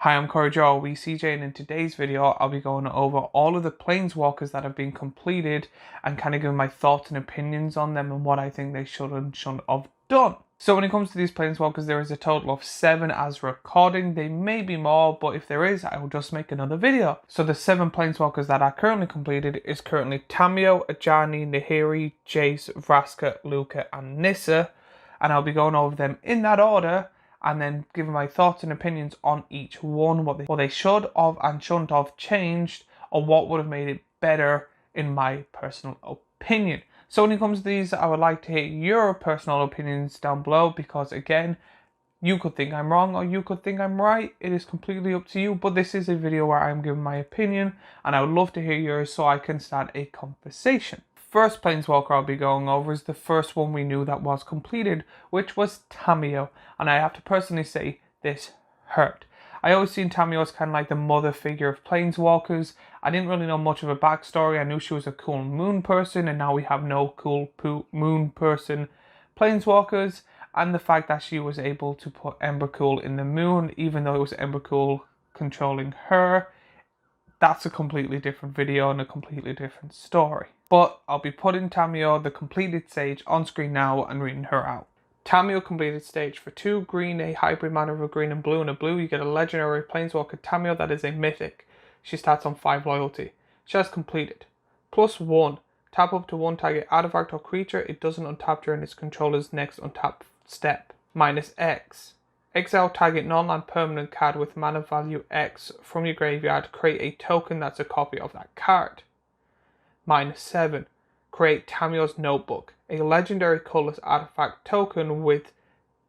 Hi, I'm Corey CJ, and in today's video I'll be going over all of the planeswalkers that have been completed and kind of giving my thoughts and opinions on them and what I think they should and shouldn't have done. So when it comes to these planeswalkers, there is a total of 7 as recording. There may be more, but if there is, I will just make another video. So the 7 planeswalkers that are currently completed is currently Tamiyo, Ajani, Nahiri, Jace, Vraska, Luca, and Nissa, and I'll be going over them in that order, and then giving my thoughts and opinions on each one, what they should have and shouldn't have changed, or what would have made it better in my personal opinion. So when it comes to these, I would like to hear your personal opinions down below, because again, you could think I'm wrong or you could think I'm right. It is completely up to you, but this is a video where I'm giving my opinion, and I would love to hear yours so I can start a conversation. First planeswalker I'll be going over is the first one we knew that was completed, which was Tamiyo, and I have to personally say this hurt. I always seen Tamiyo as kind of like the mother figure of planeswalkers. I didn't really know much of a backstory. I knew she was a cool moon person, and now we have no cool moon person planeswalkers, and the fact that she was able to put Emrakul in the moon, even though it was Emrakul controlling her, that's a completely different video and a completely different story. But I'll be putting Tamiyo, the completed stage, on screen now and reading her out. Tamiyo completed stage. For 2 green, a hybrid mana of a green and blue, you get a legendary planeswalker Tamiyo that is a mythic. She starts on 5 loyalty. She has completed. +1. Tap up to 1 target artifact or creature. It doesn't untap during its controller's next untap step. -X. Exile target non-land permanent card with mana value X from your graveyard. Create a token that's a copy of that card. -7. Create Tamiyo's Notebook, a legendary colorless artifact token with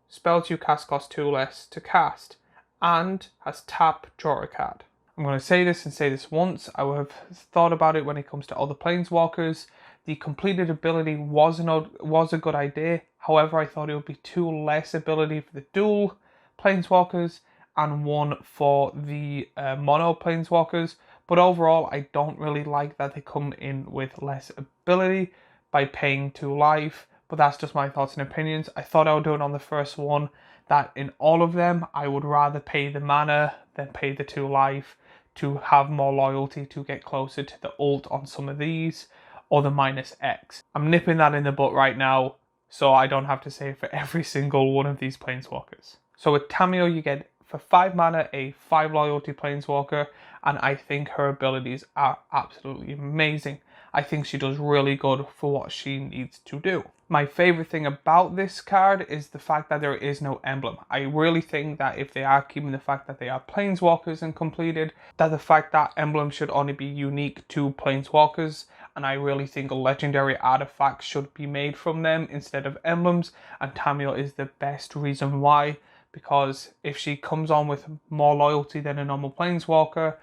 spells you cast cost 2 less to cast, and has tap, draw a card. I'm going to say this and say this once. I would have thought about it when it comes to other planeswalkers. The completed ability was a good idea. However, I thought it would be 2 less ability for the dual planeswalkers and 1 for the mono planeswalkers. But overall, I don't really like that they come in with less ability by paying 2 life. But that's just my thoughts and opinions. I thought I would do it on the first one, that in all of them, I would rather pay the mana than pay the 2 life to have more loyalty to get closer to the ult on some of these, or the -X. I'm nipping that in the butt right now, so I don't have to say it for every single one of these planeswalkers. So with Tamiyo, you get for 5 mana a 5 loyalty planeswalker, and I think her abilities are absolutely amazing. I think she does really good for what she needs to do. My favorite thing about this card is the fact that there is no emblem. I really think that if they are keeping the fact that they are planeswalkers and completed, that the fact that emblem should only be unique to planeswalkers, and I really think a legendary artifact should be made from them instead of emblems, and Tamiyo is the best reason why, because if she comes on with more loyalty than a normal planeswalker,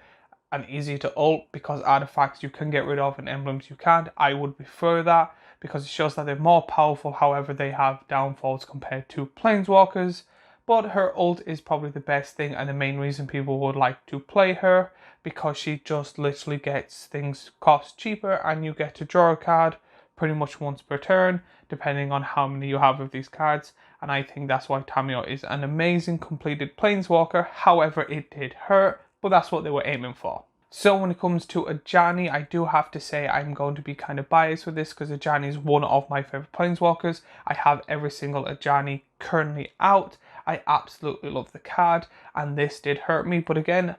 and easy to ult, because artifacts you can get rid of and emblems you can't, I would prefer that, because it shows that they're more powerful. However, they have downfalls compared to planeswalkers, but her ult is probably the best thing and the main reason people would like to play her, because she just literally gets things cost cheaper and you get to draw a card pretty much once per turn, depending on how many you have of these cards, and I think that's why Tamiyo is an amazing completed planeswalker. However, it did hurt, but that's what they were aiming for. So when it comes to Ajani, I do have to say I'm going to be kind of biased with this, because Ajani is one of my favorite planeswalkers. I have every single Ajani currently out. I absolutely love the card, and this did hurt me, but again,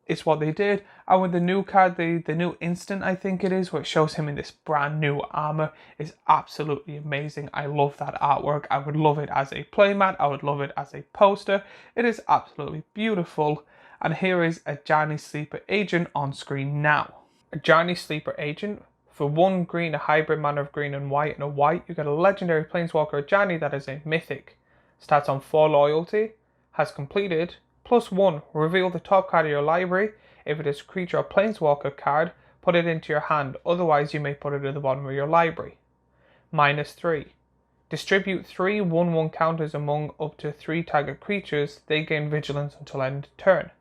it's what they did. And with the new card, the new instant, I think it is, where it shows him in this brand new armor, is absolutely amazing. I love that artwork. I would love it as a playmat. I would love it as a poster. It is absolutely beautiful. And here is Ajani Sleeper Agent on screen now. Ajani Sleeper Agent. For 1 green, a hybrid mana of green and a white, you get a legendary planeswalker Ajani that is a mythic. Starts on 4 loyalty. Has completed. +1. Reveal the top card of your library. If it is a creature or planeswalker card, put it into your hand. Otherwise, you may put it at the bottom of your library. -3. Distribute 3 1/1 counters among up to 3 target creatures. They gain vigilance until end of turn.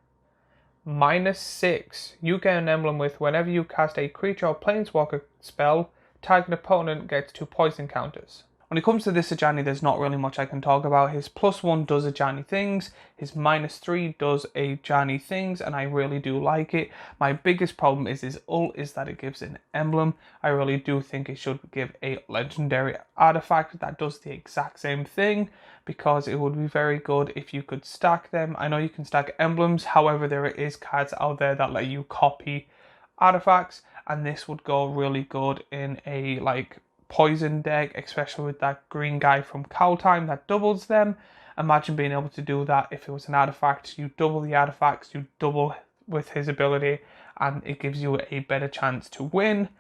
-6. You get an emblem with whenever you cast a creature or planeswalker spell, target opponent gets 2 poison counters. When it comes to this Ajani, there's not really much I can talk about. His +1 does Ajani things, his -3 does Ajani things, and I really do like it. My biggest problem is his ult is that it gives an emblem. I really do think it should give a legendary artifact that does the exact same thing, because it would be very good if you could stack them. I know you can stack emblems, however there is cards out there that let you copy artifacts, and this would go really good in a like poison deck, especially with that green guy from Cowtime that doubles them. Imagine being able to do that if it was an artifact. You double the artifacts, you double with his ability, and it gives you a better chance to win.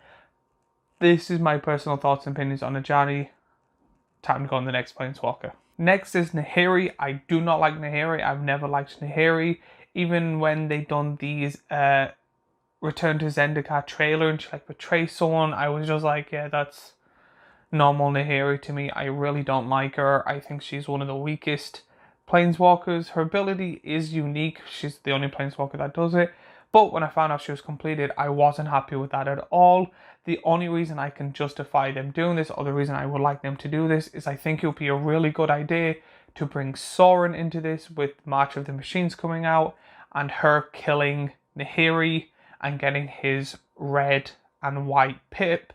This is my personal thoughts and opinions on Ajani. Time to go on the next Planeswalker. Next is Nahiri. I do not like Nahiri. I've never liked Nahiri. Even when they done these Return to Zendikar trailer and she like betrays someone, I was just like, yeah, that's normal Nahiri to me. I really don't like her. I think she's one of the weakest Planeswalkers. Her ability is unique. She's the only Planeswalker that does it. But when I found out she was completed, I wasn't happy with that at all. The only reason I can justify them doing this, or the reason I would like them to do this, is I think it would be a really good idea to bring Soren into this with March of the Machines coming out and her killing Nahiri and getting his red and white pip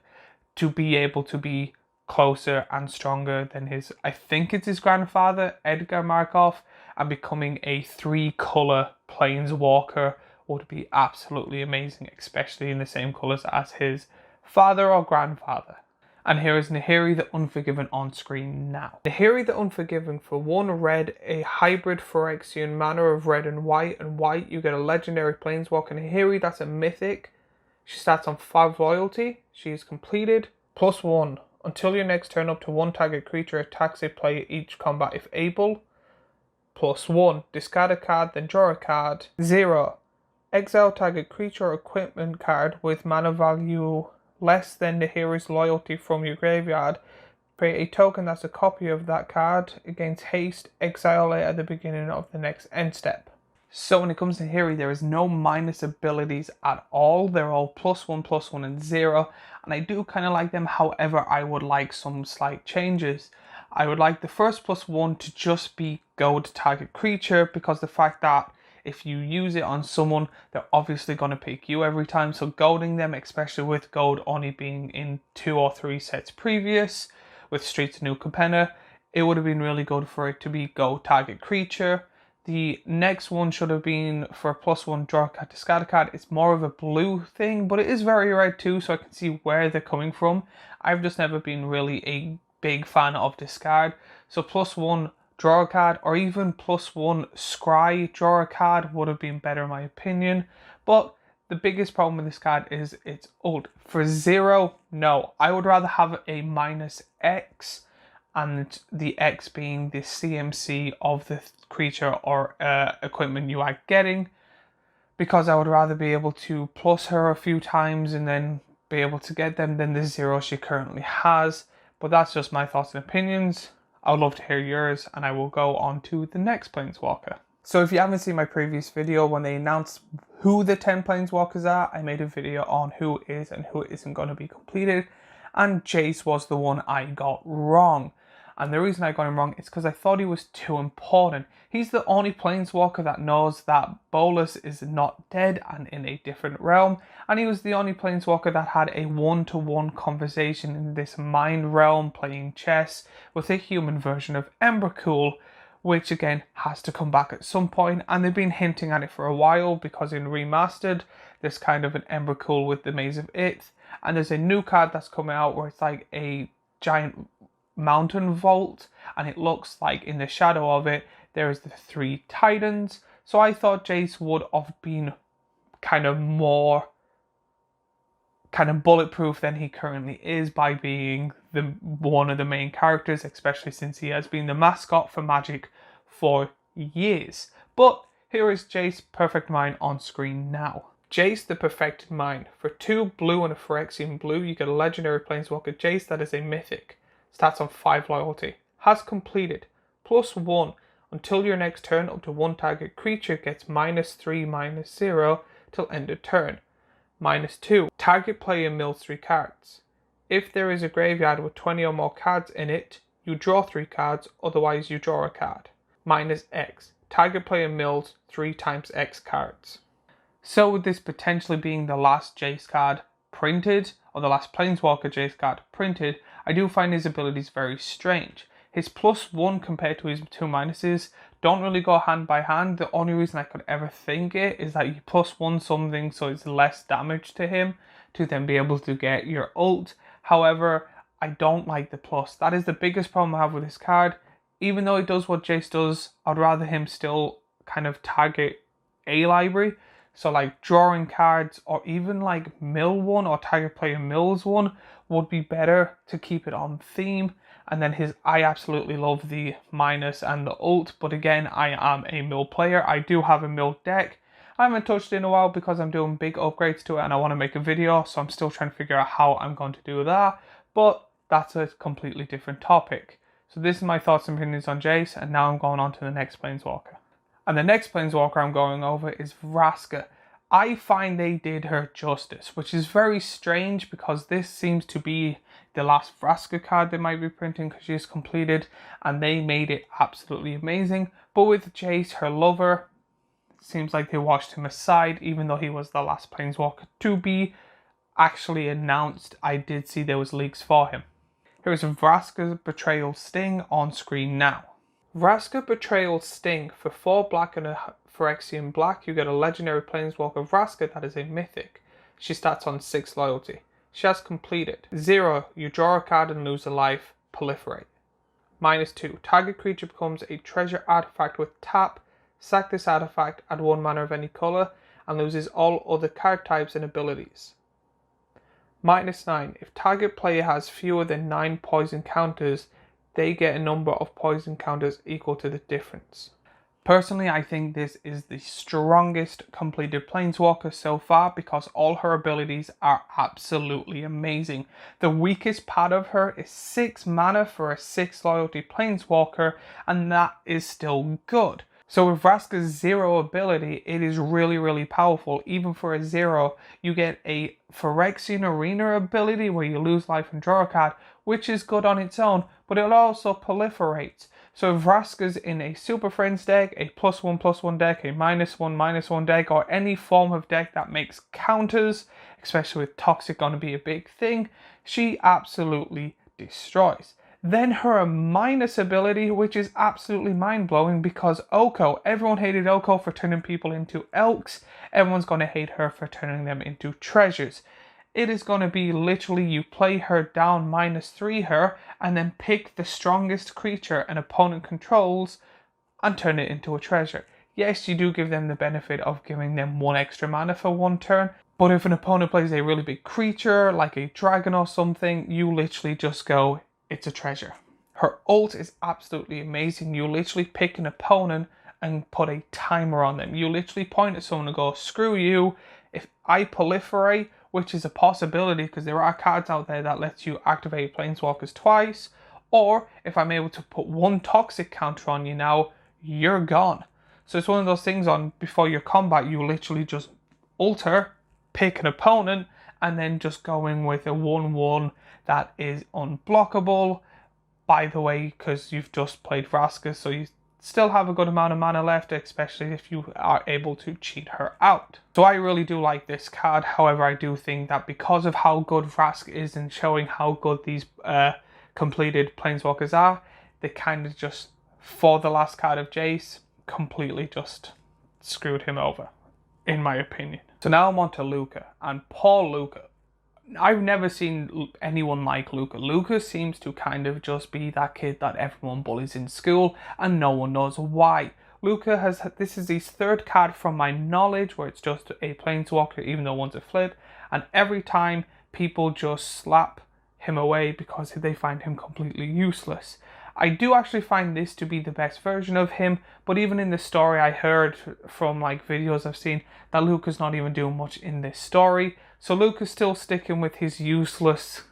to be able to be closer and stronger than his, I think it's his grandfather, Edgar Markov, and becoming a 3-color Planeswalker would be absolutely amazing, especially in the same colors as his father or grandfather. And here is Nahiri the Unforgiven on screen now. Nahiri the Unforgiven, for 1 red, a hybrid Phyrexian mana of red and white you get a legendary Planeswalker Nahiri, that's a mythic. She starts on 5 loyalty, she is completed, +1. Until your next turn, up to 1 target creature attacks a player each combat if able. +1. Discard a card, then draw a card. 0. Exile target creature or equipment card with mana value less than Nahiri's loyalty from your graveyard. Create a token that's a copy of that card. Against haste, exile it at the beginning of the next end step. So when it comes to Nahiri, there is no minus abilities at all. They're all +1, and 0. And I do kind of like them. However, I would like some slight changes. I would like the first +1 to just be gold target creature, because the fact that if you use it on someone, they're obviously going to pick you every time. So golding them, especially with gold only being in 2 or 3 sets previous, with Streets of New Capenna, it would have been really good for it to be gold target creature. The next one should have been for a +1 draw a card, discard a card. It's more of a blue thing, but it is very red too, so I can see where they're coming from. I've just never been really a big fan of discard. So +1 draw a card, or even +1 scry draw a card would have been better in my opinion. But the biggest problem with this card is its ult. For 0, no. I would rather have a -X, and the X being the CMC of the creature or equipment you are getting, because I would rather be able to plus her a few times and then be able to get them than the 0 she currently has. But that's just my thoughts and opinions. I would love to hear yours, and I will go on to the next Planeswalker. So if you haven't seen my previous video when they announced who the 10 Planeswalkers are, I made a video on who is and who isn't going to be completed, and Jace was the one I got wrong. And the reason I got him wrong is because I thought he was too important. He's the only Planeswalker that knows that Bolas is not dead and in a different realm. And he was the only Planeswalker that had a one-to-one conversation in this mind realm playing chess with a human version of Emrakul, which again has to come back at some point. And they've been hinting at it for a while, because in Remastered, there's kind of an Emrakul with the Maze of Ith. And there's a new card that's coming out where it's like a giant mountain vault, and it looks like in the shadow of it there is the 3 titans. So I thought Jace would have been kind of more bulletproof than he currently is, by being one of the main characters, especially since he has been the mascot for Magic for years. But here is Jace Perfect Mind on screen now. Jace the Perfected Mind. For 2 blue and a Phyrexian blue, you get a legendary Planeswalker Jace that is a mythic. Stats on 5 loyalty. Has completed. +1. Until your next turn, up to 1 target creature gets -3/-0 till end of turn. -2. Target player mills 3 cards. If there is a graveyard with 20 or more cards in it, you draw 3 cards, otherwise you draw a card. Minus X. Target player mills 3 times X cards. So with this potentially being the last Jace card printed, or the last Planeswalker Jace card printed, I do find his abilities very strange. His +1 compared to his 2 minuses don't really go hand by hand. The only reason I could ever think it is that you +1 something so it's less damage to him to then be able to get your ult. However, I don't like the plus. That is the biggest problem I have with this card. Even though it does what Jace does, I'd rather him still kind of target a library. So like drawing cards or even like mill one or target player mills one would be better to keep it on theme. And then I absolutely love the minus and the ult, but again, I am a mill player. I do have a mill deck. I haven't touched it in a while because I'm doing big upgrades to it and I want to make a video, so I'm still trying to figure out how I'm going to do that, but that's a completely different topic. So this is my thoughts and opinions on Jace, and now I'm going on to the next Planeswalker. And the next Planeswalker I'm going over is Vraska. I find they did her justice, which is very strange because this seems to be the last Vraska card they might be printing because she is completed, and they made it absolutely amazing. But with Jace, her lover, seems like they washed him aside, even though he was the last Planeswalker to be actually announced. I did see there was leaks for him. Here is Vraska's Betrayal Sting on screen now. Vraska Betrayal Sting for 4 black and a Phyrexian black. You get a legendary Planeswalker Vraska that is a mythic. She starts on 6 loyalty. She has completed. 0, you draw a card and lose a life. Proliferate. -2, target creature becomes a treasure artifact with tap. Sack this artifact, add 1 mana of any color, and loses all other card types and abilities. -9, if target player has fewer than 9 poison counters, they get a number of poison counters equal to the difference. Personally, I think this is the strongest completed Planeswalker so far because all her abilities are absolutely amazing. The weakest part of her is 6 mana for a 6 loyalty Planeswalker, and that is still good. So with Vraska's 0 ability, it is really powerful. Even for a 0, you get a Phyrexian Arena ability where you lose life and draw a card, which is good on its own, but it also proliferates. So if Vraska's in a Super Friends deck, a +1/+1 deck, a -1/-1 deck, or any form of deck that makes counters, especially with Toxic going to be a big thing, she absolutely destroys. Then her minus ability, which is absolutely mind-blowing because Oko, everyone hated Oko for turning people into elks. Everyone's going to hate her for turning them into treasures. It is going to be literally you play her down -3 her and then pick the strongest creature an opponent controls and turn it into a treasure. Yes, you do give them the benefit of giving them 1 extra mana for 1 turn, but if an opponent plays a really big creature like a dragon or something, you literally just go, it's a treasure. Her ult is absolutely amazing. You literally pick an opponent and put a timer on them. You literally point at someone and go, screw you. If I proliferate, which is a possibility because there are cards out there that lets you activate Planeswalkers twice, or if I'm able to put 1 toxic counter on you now, you're gone. So it's one of those things on before your combat, you literally just alter, pick an opponent, and then just go in with a 1/1 that is unblockable. By the way, because you've just played Vraska, so you still have a good amount of mana left, especially if you are able to cheat her out. So I really do like this card. However, I do think that because of how good Vraska is in showing how good these completed Planeswalkers are, they kind of just, for the last card of Jace, completely just screwed him over, in my opinion. So now I'm on to Luca, and poor Luca. I've never seen anyone like Luca. Luca seems to kind of just be that kid that everyone bullies in school and no one knows why. Luca this is his 3rd card from my knowledge where it's just a Planeswalker even though one's a flip, and every time people just slap him away because they find him completely useless. I do actually find this to be the best version of him, but even in the story I heard from like videos I've seen that Luca's not even doing much in this story. So Luca's still sticking with his useless,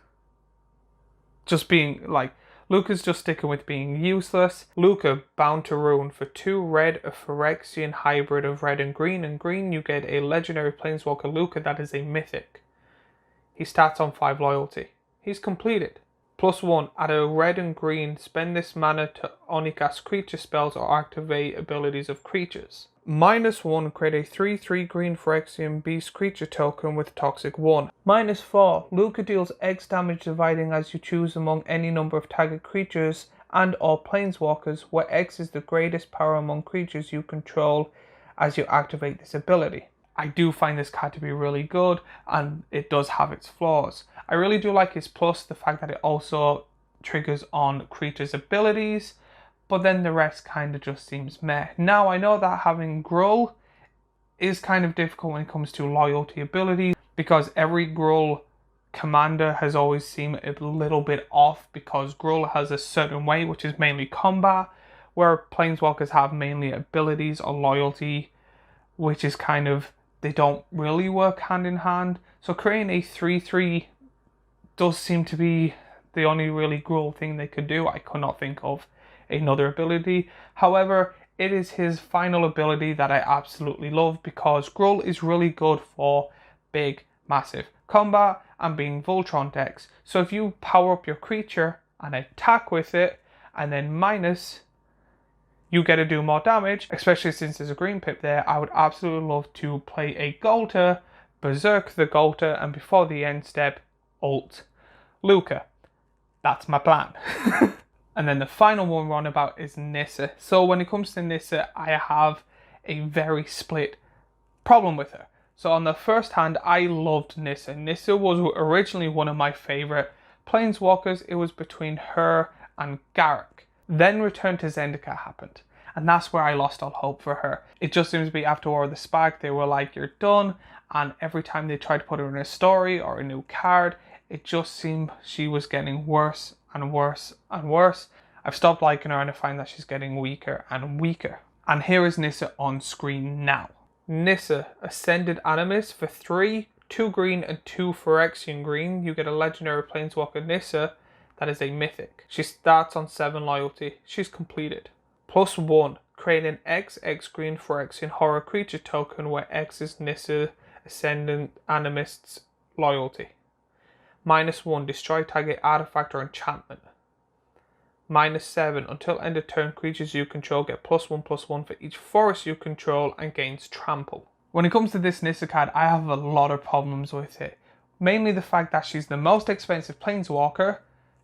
Luca's just sticking with being useless. Luca, Bound to Ruin for 2 red, a Phyrexian hybrid of red and green you get a legendary Planeswalker Luca that is a mythic. He starts on 5 loyalty. he's completed. +1, add a red and green, spend this mana to only cast creature spells or activate abilities of creatures. -1, create a 3/3 green Phyrexian beast creature token with toxic 1. -4, Luca deals X damage dividing as you choose among any number of target creatures and or planeswalkers, where X is the greatest power among creatures you control as you activate this ability. I do find this card to be really good, and it does have its flaws. I really do like its plus, the fact that it also triggers on creatures' abilities, but then the rest kind of just seems meh. Now, I know that having Gruul is kind of difficult when it comes to loyalty abilities, because every Gruul commander has always seemed a little bit off, because Gruul has a certain way, which is mainly combat, where planeswalkers have mainly abilities or loyalty, which is kind of, they don't really work hand in hand. So creating a 3/3 does seem to be the only really Gruul thing they could do. I could not think of another ability. However, it is his final ability that I absolutely love, because Gruul is really good for big, massive combat and being Voltron decks. So if you power up your creature and attack with it, and then minus, you get to do more damage, especially since there's a green pip there. I would absolutely love to play a Golter, Berserk the Golter, and before the end step, ult Luca. That's my plan. And then the final one we're on about is Nissa. So when it comes to Nissa, I have a very split problem with her. So on the first hand, I loved Nissa. Nissa was originally one of my favorite planeswalkers. It was between her and Garruk. Then Return to Zendikar happened, and that's where I lost all hope for her. It just seems to be after War of the Spark, they were like, you're done, and every time they tried to put her in a story or a new card, it just seemed she was getting worse and worse and worse. I've stopped liking her, and I find that she's getting weaker and weaker. And here is Nissa on screen now. Nissa, Ascended Animist for 3, 2 green and 2 Phyrexian green. You get a legendary planeswalker Nissa that is a mythic. She starts on 7 loyalty. She's completed. +1, create an X green Phyrexian horror creature token where X is Nissa Ascendant Animist's loyalty. -1, destroy target artifact or enchantment. -7, until end of turn, creatures you control get +1/+1 for each forest you control and gains trample. When it comes to this Nissa card, I have a lot of problems with it. Mainly the fact that she's the most expensive planeswalker.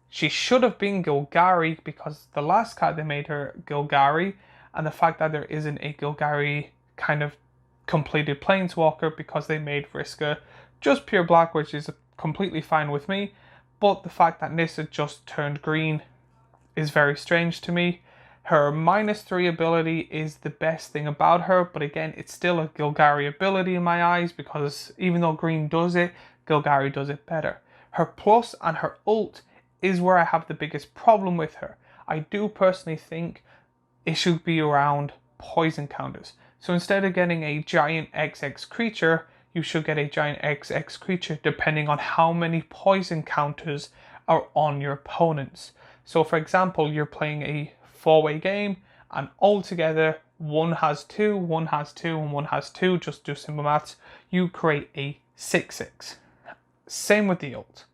She should have been Golgari, because the last card they made her Golgari, and the fact that there isn't a Golgari kind of completed planeswalker because they made Vriska just pure black, which is completely fine with me, but the fact that Nissa just turned green is very strange to me. Her -3 ability is the best thing about her, but again, it's still a Golgari ability in my eyes, because even though green does it, Golgari does it better. Her plus and her ult is where I have the biggest problem with her. I do personally think it should be around poison counters. So instead of getting a giant XX creature, you should get a giant XX creature depending on how many poison counters are on your opponents. So for example, you're playing a 4-way game, and altogether one has 2, one has 2, and one has 2, just do simple maths, you create a 6/6. Same with the ult.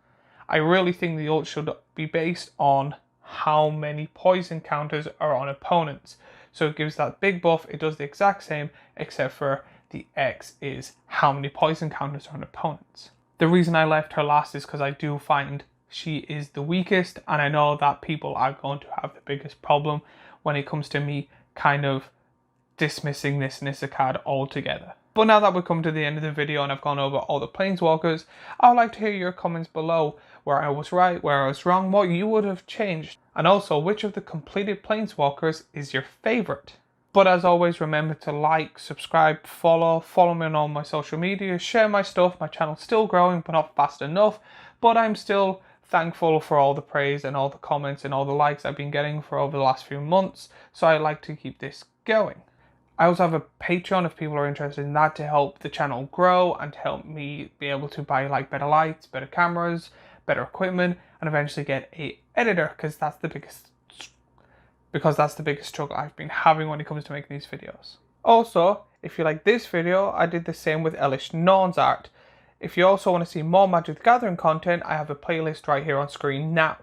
I really think the ult should be based on how many poison counters are on opponents. So it gives that big buff, it does the exact same, except for the X is how many poison counters are on opponents. The reason I left her last is because I do find she is the weakest, and I know that people are going to have the biggest problem when it comes to me kind of dismissing this Nissa card altogether. But now that we've come to the end of the video and I've gone over all the planeswalkers, I would like to hear your comments below, where I was right, where I was wrong, what you would have changed, and also which of the completed planeswalkers is your favorite. But as always, remember to like, subscribe, follow me on all my social media, share my stuff. My channel's still growing, but not fast enough, but I'm still thankful for all the praise and all the comments and all the likes I've been getting for over the last few months, so I'd like to keep this going. I also have a Patreon if people are interested in that, to help the channel grow and to help me be able to buy like better lights, better cameras, better equipment, and eventually get a editor, because that's the biggest struggle I've been having when it comes to making these videos. Also, if you like this video, I did the same with Elish Norn's art. If you also want to see more Magic the Gathering content, I have a playlist right here on screen now.